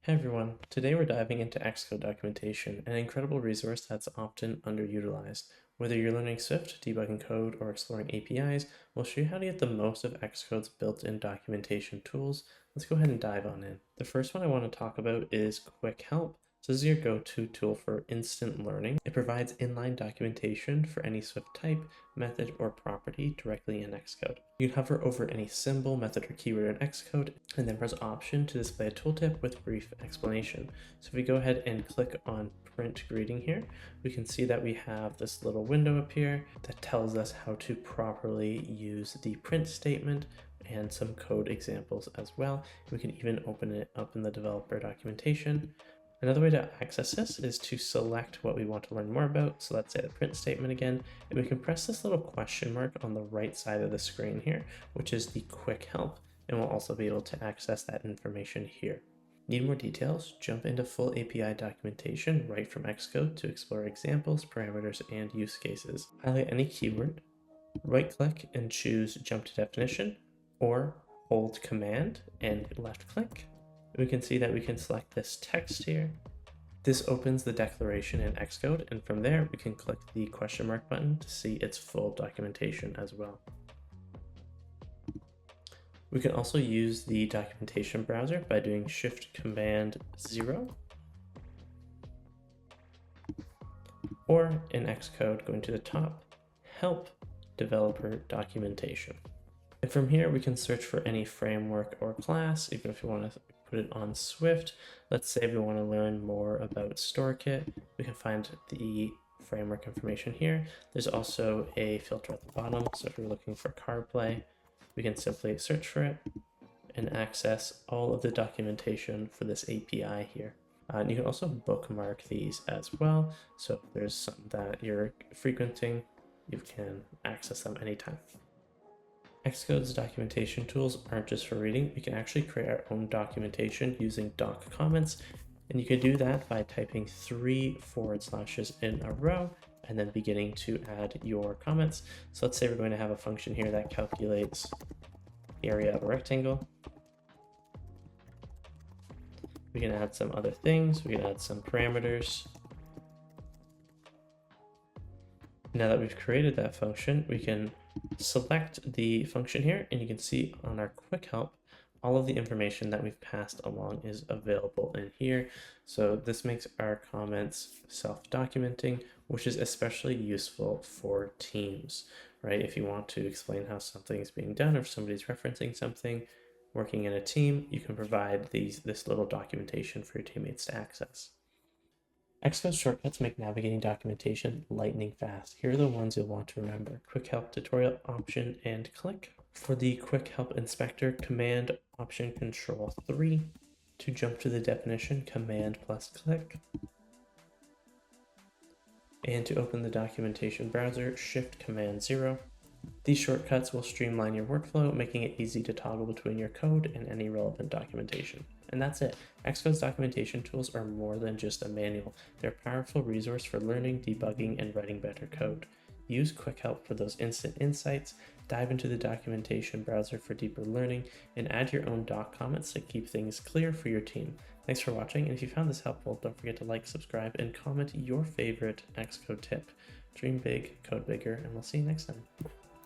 Hey everyone, today we're diving into Xcode documentation, an incredible resource that's often underutilized. Whether you're learning Swift, debugging code, or exploring APIs, we'll show you how to get the most of Xcode's built-in documentation tools. Let's go ahead and dive on in. The first one I want to talk about is Quick Help. So this is your go-to tool for instant learning. It provides inline documentation for any Swift type, method, or property directly in Xcode. You can hover over any symbol, method, or keyword in Xcode, and then press Option to display a tooltip with brief explanation. So if we go ahead and click on Print Greeting here, we can see that we have this little window up here that tells us how to properly use the print statement and some code examples as well. We can even open it up in the developer documentation. Another way to access this is to select what we want to learn more about. So let's say the print statement again, and we can press this little question mark on the right side of the screen here, which is the quick help, and we'll also be able to access that information here. Need more details? Jump into full API documentation right from Xcode to explore examples, parameters, and use cases. Highlight any keyword, right click and choose jump to definition, or hold Command and left click. We can see that we can select this text here. This opens the declaration in Xcode, and from there we can click the question mark button to see its full documentation as well. We can also use the documentation browser by doing Shift Command 0, or in Xcode going to the top, Help Developer Documentation. And from here we can search for any framework or class, even if you want to put it on Swift. Let's say we want to learn more about StoreKit. We can find the framework information here. There's also a filter at the bottom. So if we're looking for CarPlay, we can simply search for it and access all of the documentation for this API here. And you can also bookmark these as well. So if there's some that you're frequenting, you can access them anytime. Xcode's documentation tools aren't just for reading. We can actually create our own documentation using doc comments, and you can do that by typing 3 forward slashes in a row and then beginning to add your comments. So let's say we're going to have a function here that calculates the area of a rectangle. We can add some other things. We can add some parameters. Now that we've created that function, we can select the function here, and you can see on our quick help, all of the information that we've passed along is available in here. So this makes our comments self-documenting, which is especially useful for teams, right? If you want to explain how something is being done, or if somebody's referencing something, working in a team, you can provide this little documentation for your teammates to access. Xcode shortcuts make navigating documentation lightning fast. Here are the ones you'll want to remember: Quick Help Tutorial, Option, and Click. For the Quick Help Inspector, Command, Option, Control 3. To jump to the definition, Command plus Click. And to open the documentation browser, Shift Command 0. These shortcuts will streamline your workflow, making it easy to toggle between your code and any relevant documentation. And that's it. Xcode's documentation tools are more than just a manual. They're a powerful resource for learning, debugging, and writing better code. Use Quick Help for those instant insights, dive into the documentation browser for deeper learning, and add your own doc comments to keep things clear for your team. Thanks for watching, and if you found this helpful, don't forget to like, subscribe, and comment your favorite Xcode tip. Dream big, code bigger, and we'll see you next time.